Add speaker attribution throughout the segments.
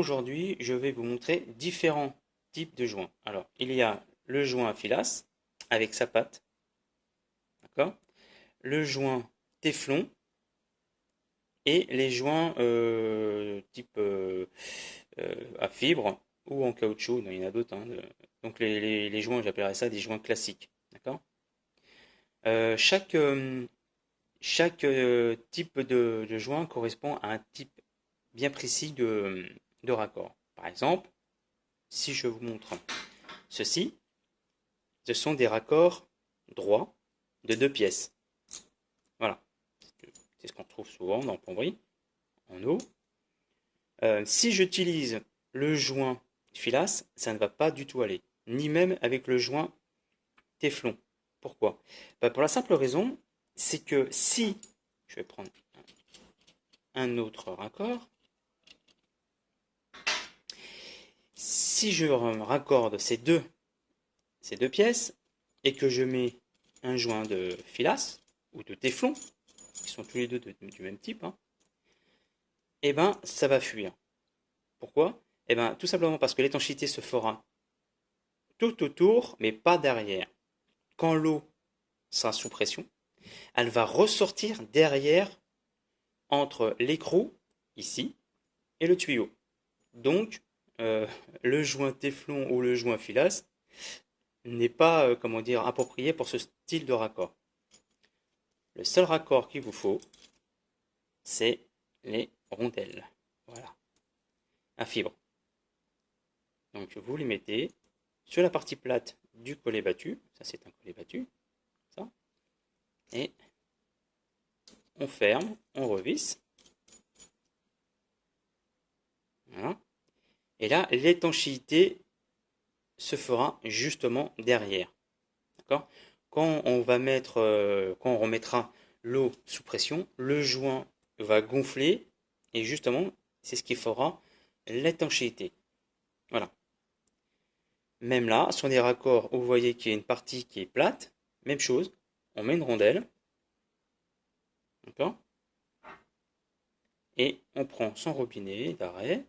Speaker 1: aujourd'hui, je vais vous montrer différents types de joints. Alors, il y a le joint à filasse avec sa patte, d'accord? Le joint téflon et les joints type à fibre ou en caoutchouc. Il y en a d'autres, hein, donc les joints, j'appellerais ça des joints classiques, d'accord? Chaque type de joint correspond à un type bien précis de raccord. Par exemple, si je vous montre ceci, ce sont des raccords droits de 2 pièces. Voilà, c'est ce qu'on trouve souvent dans la plomberie, en eau. Si j'utilise le joint filasse, ça ne va pas du tout aller, ni même avec le joint téflon. Pourquoi? Pour la simple raison, c'est que si je vais prendre un autre raccord, si je raccorde ces deux pièces et que je mets un joint de filasse ou de téflon, qui sont tous les deux du même type, hein, eh ben ça va fuir. Pourquoi? Eh ben tout simplement parce que l'étanchéité se fera tout autour, mais pas derrière. Quand l'eau sera sous pression, elle va ressortir derrière entre l'écrou, ici, et le tuyau. Donc, le joint téflon ou le joint filasse n'est pas, comment dire, approprié pour ce style de raccord. Le seul raccord qu'il vous faut, c'est les rondelles. Voilà, à fibre. Donc, vous les mettez sur la partie plate du collet battu. Ça, c'est un collet battu. Ça. Et on ferme, on revisse. Voilà. Et là, l'étanchéité se fera justement derrière. D'accord? Quand on remettra l'eau sous pression, le joint va gonfler et justement, c'est ce qui fera l'étanchéité. Voilà. Même là, sur des raccords où vous voyez qu'il y a une partie qui est plate, même chose, on met une rondelle. D'accord? Et on prend son robinet d'arrêt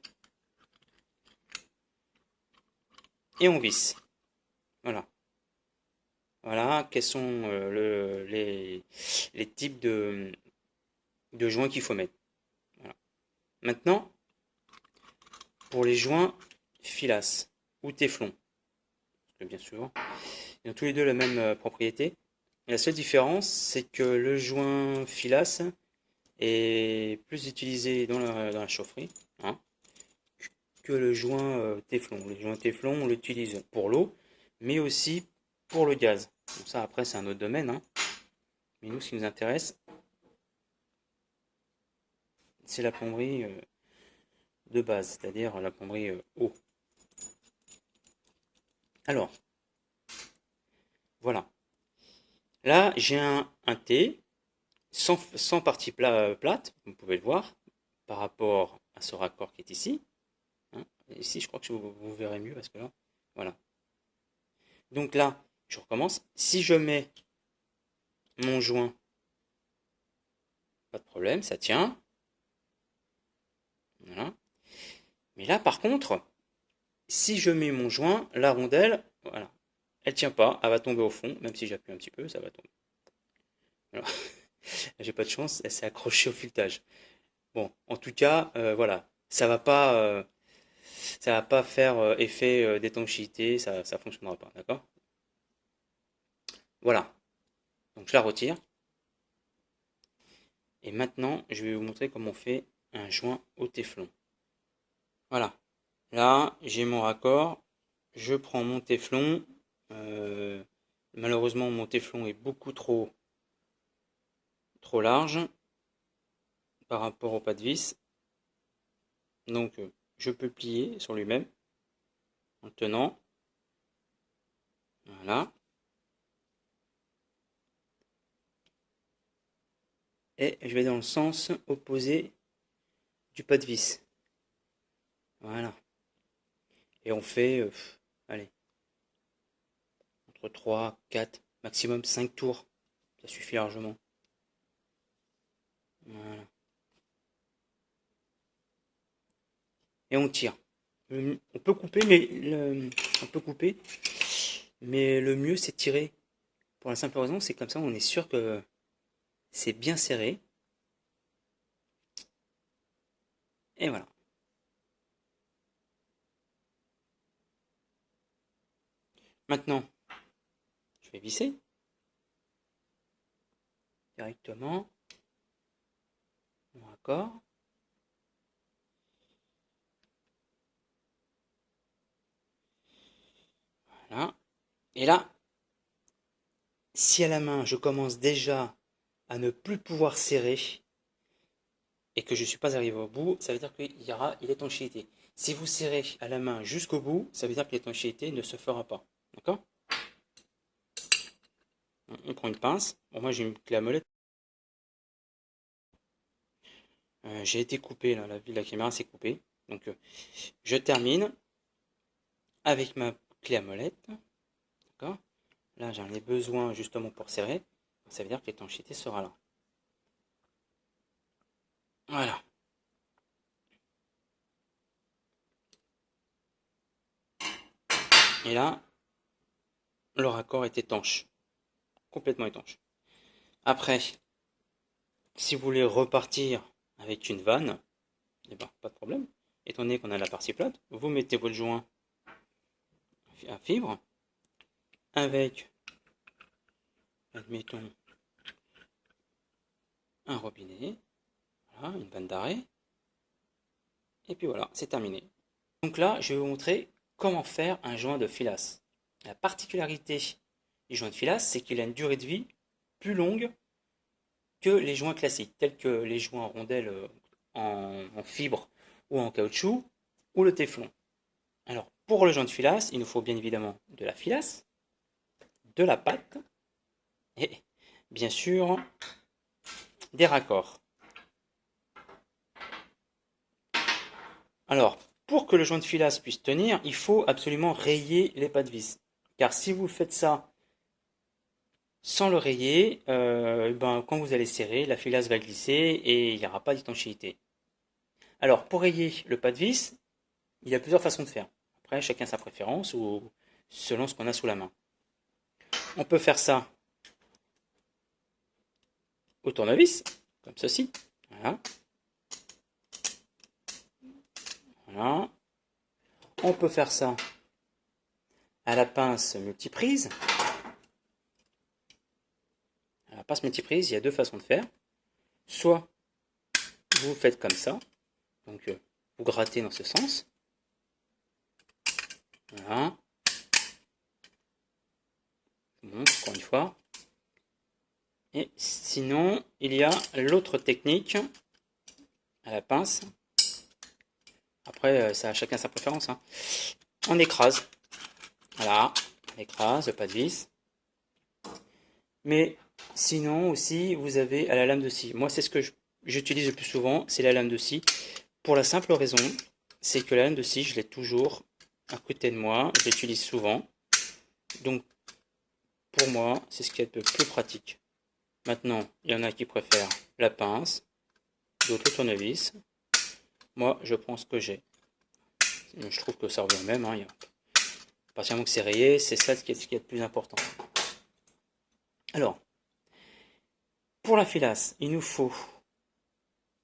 Speaker 1: et on visse. Voilà. Voilà quels sont les types de joints qu'il faut mettre. Voilà. Maintenant, pour les joints filasse ou téflon, parce que bien sûr, ils ont tous les deux la même propriété. La seule différence, c'est que le joint filasse est plus utilisé dans la chaufferie, hein, que le joint téflon. Le joint téflon, on l'utilise pour l'eau, mais aussi pour le gaz. Donc ça, après, c'est un autre domaine, hein. Mais nous, ce qui nous intéresse, c'est la plomberie de base, c'est-à-dire la plomberie eau. Alors, voilà. Là, j'ai un T sans partie plate, vous pouvez le voir, par rapport à ce raccord qui est ici. Hein. Ici, je crois que vous verrez mieux parce que là, voilà. Donc là, je recommence. Si je mets mon joint, pas de problème, ça tient. Voilà. Mais là, par contre, si je mets mon joint, la rondelle, voilà, elle tient pas, elle va tomber au fond, même si j'appuie un petit peu, ça va tomber. Voilà. J'ai pas de chance, elle s'est accrochée au filetage. Bon, en tout cas, voilà, ça va pas faire effet d'étanchéité, ça fonctionnera pas, d'accord? Voilà. Donc je la retire. Et maintenant, je vais vous montrer comment on fait un joint au téflon. Voilà. Là, j'ai mon raccord. Je prends mon téflon. Euh, Malheureusement, mon téflon est beaucoup trop large par rapport au pas de vis. Donc, je peux plier sur lui-même en le tenant. Voilà. Et je vais dans le sens opposé du pas de vis. Voilà. Et on fait, allez, entre 3, 4, maximum 5 tours. Ça suffit largement. Voilà. Et on tire. On peut couper, mais on peut couper, mais le mieux c'est de tirer. Pour la simple raison, c'est comme ça, on est sûr que c'est bien serré. Et voilà. Maintenant, je vais visser directement mon raccord. Voilà. Et là, si à la main je commence déjà à ne plus pouvoir serrer et que je ne suis pas arrivé au bout, ça veut dire qu'il y aura une étanchéité. Si vous serrez à la main jusqu'au bout, ça veut dire que l'étanchéité ne se fera pas. D'accord? On prend une pince. Bon, moi j'ai une clé à molette. J'ai été coupé, là, la caméra s'est coupée. Donc je termine avec ma clé à molette. D'accord? Là j'en ai besoin justement pour serrer. Ça veut dire que l'étanchéité sera là. Voilà. Et là, le raccord est étanche. Complètement étanche. Après, si vous voulez repartir avec une vanne, eh ben, pas de problème. Étant donné qu'on a la partie plate, vous mettez votre joint à fibre avec, admettons, un robinet, voilà, une vanne d'arrêt, et puis voilà, c'est terminé. Donc là, je vais vous montrer comment faire un joint de filasse. La particularité du joint de filasse, c'est qu'il a une durée de vie plus longue que les joints classiques, tels que les joints rondelles en fibre ou en caoutchouc, ou le téflon. Alors, pour le joint de filasse, il nous faut bien évidemment de la filasse, de la pâte, et bien sûr, des raccords. Alors, pour que le joint de filasse puisse tenir, il faut absolument rayer les pas de vis. Car si vous faites ça sans le rayer, quand vous allez serrer, la filasse va glisser et il n'y aura pas d'étanchéité. Alors, pour rayer le pas de vis, il y a plusieurs façons de faire. Après, chacun sa préférence ou selon ce qu'on a sous la main. On peut faire ça au tournevis, comme ceci. Voilà. Voilà. On peut faire ça à la pince multiprise. À la pince multiprise, il y a deux façons de faire. Soit vous faites comme ça, donc vous grattez dans ce sens. Voilà. Bon, encore une fois. Et sinon, il y a l'autre technique à la pince. Après, ça, chacun sa préférence. Hein. On écrase. Voilà, on écrase, pas de vis. Mais sinon aussi, vous avez à la lame de scie. Moi, c'est ce que j'utilise le plus souvent, c'est la lame de scie. Pour la simple raison, c'est que la lame de scie, je l'ai toujours à côté de moi. Je l'utilise souvent. Donc, pour moi, c'est ce qui est le plus pratique. Maintenant, il y en a qui préfèrent la pince, d'autres le tournevis. Moi, je prends ce que j'ai. Je trouve que ça revient au même. Hein. À partir du moment que c'est rayé, c'est ça ce qui est le plus important. Alors, pour la filasse, il nous faut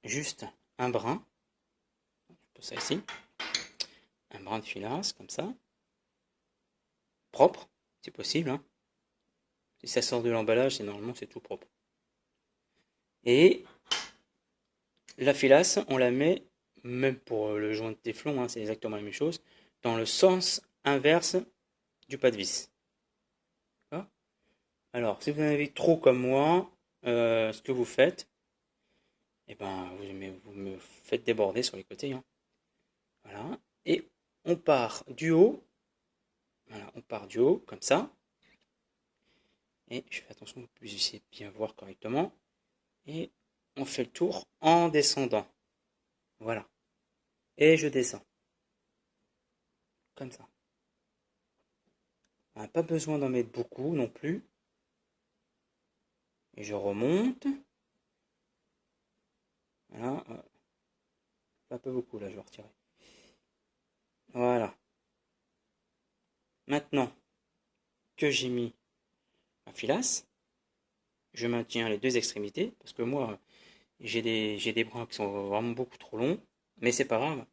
Speaker 1: juste un brin. Je pose ça ici. Un brin de filasse, comme ça. Propre, c'est possible. Hein. Si ça sort de l'emballage, normalement c'est tout propre. Et la filasse, on la met, même pour le joint de téflon, hein, c'est exactement la même chose, dans le sens inverse du pas de vis. Alors, si vous en avez trop comme moi, ce que vous faites, eh ben, vous me faites déborder sur les côtés. Hein. Voilà. Et on part du haut. Voilà, on part du haut, comme ça. Et je fais attention que vous puissiez bien voir correctement. Et on fait le tour en descendant. Voilà. Et je descends. Comme ça. On n'a pas besoin d'en mettre beaucoup non plus. Et je remonte. Voilà. Un peu beaucoup là, je vais retirer. Voilà. Maintenant que j'ai mis ma filasse, je maintiens les deux extrémités, parce que moi, j'ai des bras qui sont vraiment beaucoup trop longs, mais c'est pas grave.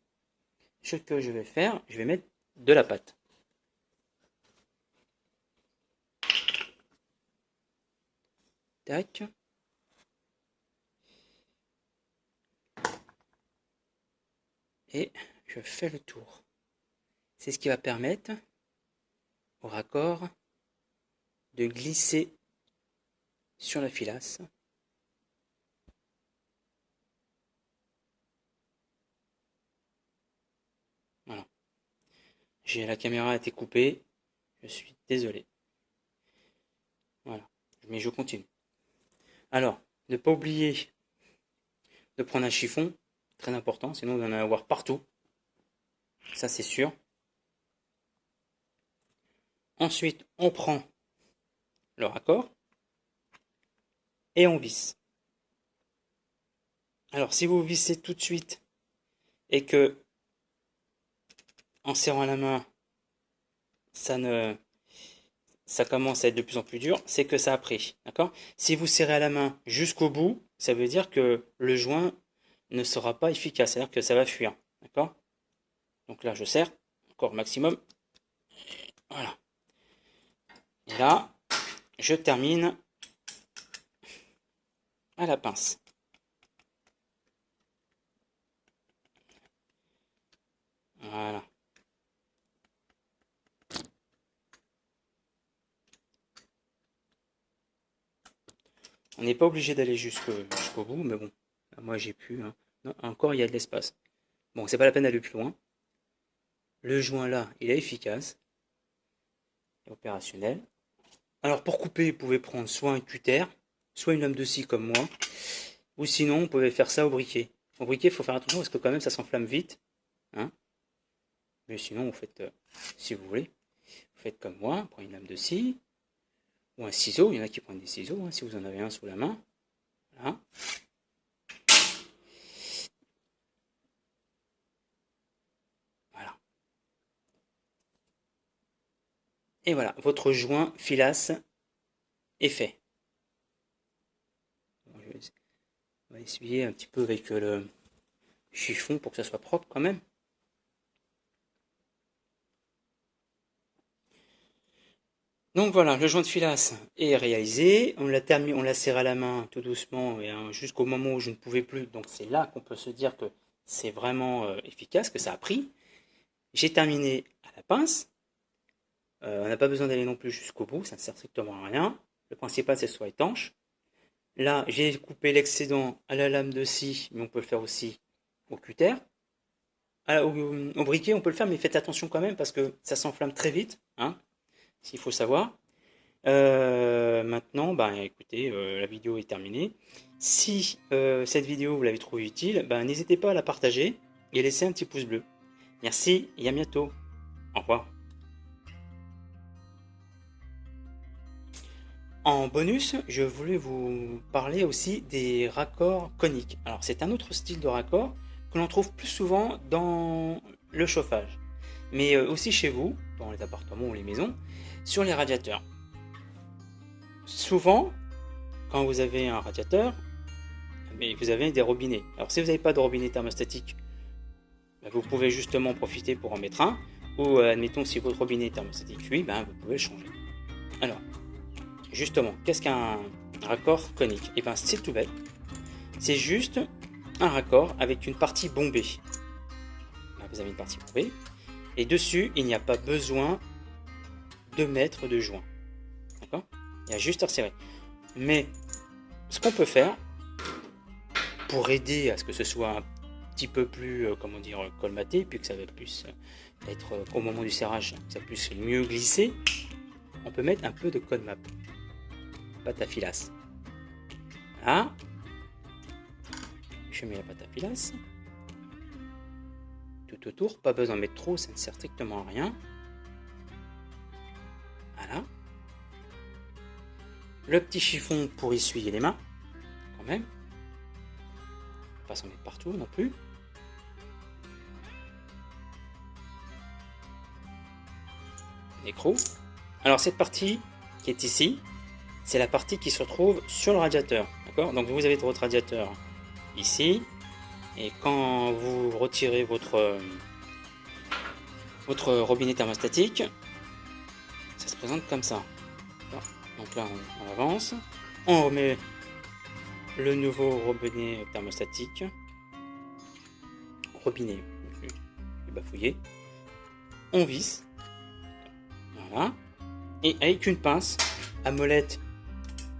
Speaker 1: Ce que je vais faire, je vais mettre de la pâte. Tac. Et je fais le tour. C'est ce qui va permettre au raccord de glisser sur la filasse. Voilà. La caméra a été coupée. Je suis désolé. Voilà. Mais je continue. Alors, ne pas oublier de prendre un chiffon. Très important, sinon vous en allez avoir partout. Ça, c'est sûr. Ensuite, on prend le raccord et on visse. Alors, si vous vissez tout de suite et que en serrant la main, ça commence à être de plus en plus dur, c'est que ça a pris, d'accord? Si vous serrez à la main jusqu'au bout, ça veut dire que le joint ne sera pas efficace, c'est-à-dire que ça va fuir, d'accord? Donc là, je serre encore au maximum. Voilà. Et là, je termine à la pince. Voilà. On n'est pas obligé d'aller jusqu'au bout, mais bon, moi j'ai pu. Hein. Non, encore, il y a de l'espace. Bon, c'est pas la peine d'aller plus loin. Le joint là, il est efficace et opérationnel. Alors pour couper, vous pouvez prendre soit un cutter, soit une lame de scie comme moi, ou sinon, vous pouvez faire ça au briquet. Au briquet, il faut faire attention parce que quand même, ça s'enflamme vite. Hein. Mais sinon, vous faites, si vous voulez, vous faites comme moi, prenez une lame de scie, ou un ciseau, il y en a qui prennent des ciseaux, hein, si vous en avez un sous la main. Voilà. Voilà. Et voilà, votre joint filasse est fait. Bon, on va essuyer un petit peu avec le chiffon pour que ça soit propre quand même. Donc voilà, le joint de filasse est réalisé. On l'a terminé, on l'a serré à la main tout doucement et jusqu'au moment où je ne pouvais plus. Donc c'est là qu'on peut se dire que c'est vraiment efficace, que ça a pris. J'ai terminé à la pince. On n'a pas besoin d'aller non plus jusqu'au bout, ça ne sert strictement à rien. Le principal, c'est que ce soit étanche. Là, j'ai coupé l'excédent à la lame de scie, mais on peut le faire aussi au cutter. Au briquet, on peut le faire, mais faites attention quand même parce que ça s'enflamme très vite, hein, s'il faut savoir. Maintenant, écoutez, la vidéo est terminée. Si cette vidéo vous l'avez trouvée utile, n'hésitez pas à la partager et laisser un petit pouce bleu. Merci et à bientôt. Au revoir. En bonus, je voulais vous parler aussi des raccords coniques. Alors, c'est un autre style de raccord que l'on trouve plus souvent dans le chauffage, mais aussi chez vous, dans les appartements ou les maisons, sur les radiateurs. Souvent, quand vous avez un radiateur, vous avez des robinets. Alors, si vous n'avez pas de robinet thermostatique, vous pouvez justement en profiter pour en mettre un, ou admettons, si votre robinet est thermostatique, oui, vous pouvez le changer. Alors, justement, qu'est-ce qu'un raccord conique? Et c'est tout bête. C'est juste un raccord avec une partie bombée. Là, vous avez une partie bombée. Et dessus, il n'y a pas besoin de mettre de joint. D'accord? Il y a juste à resserrer. Mais ce qu'on peut faire pour aider à ce que ce soit un petit peu plus, colmaté, puis que ça va plus être au moment du serrage, que ça puisse mieux glisser, on peut mettre un peu de code map. Pâte à filasse. Voilà. Je mets la pâte à filasse. Tout autour, pas besoin de mettre trop, ça ne sert strictement à rien. Voilà. Le petit chiffon pour essuyer les mains, quand même. Pas s'en mettre partout non plus. écrou. Alors cette partie qui est ici, c'est la partie qui se retrouve sur le radiateur. D'accord? Donc vous avez votre radiateur ici. Et quand vous retirez votre robinet thermostatique, ça se présente comme ça. Donc là, on avance. On remet le nouveau robinet thermostatique. Robinet, je vais bafouiller. On visse. Voilà. Et avec une pince à molette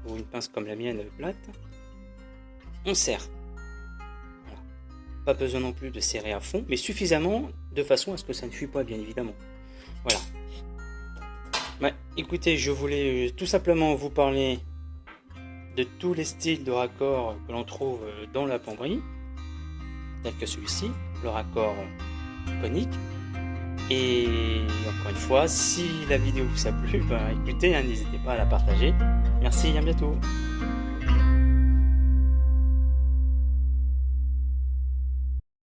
Speaker 1: ou une pince comme la mienne plate, on serre. Voilà. Pas besoin non plus de serrer à fond, mais suffisamment de façon à ce que ça ne fuit pas, bien évidemment. Voilà. Bah, écoutez, je voulais tout simplement vous parler de tous les styles de raccords que l'on trouve dans la plomberie, tel que celui-ci, le raccord conique. Et encore une fois, si la vidéo vous a plu, bah, écoutez, n'hésitez pas à la partager. Merci, à bientôt.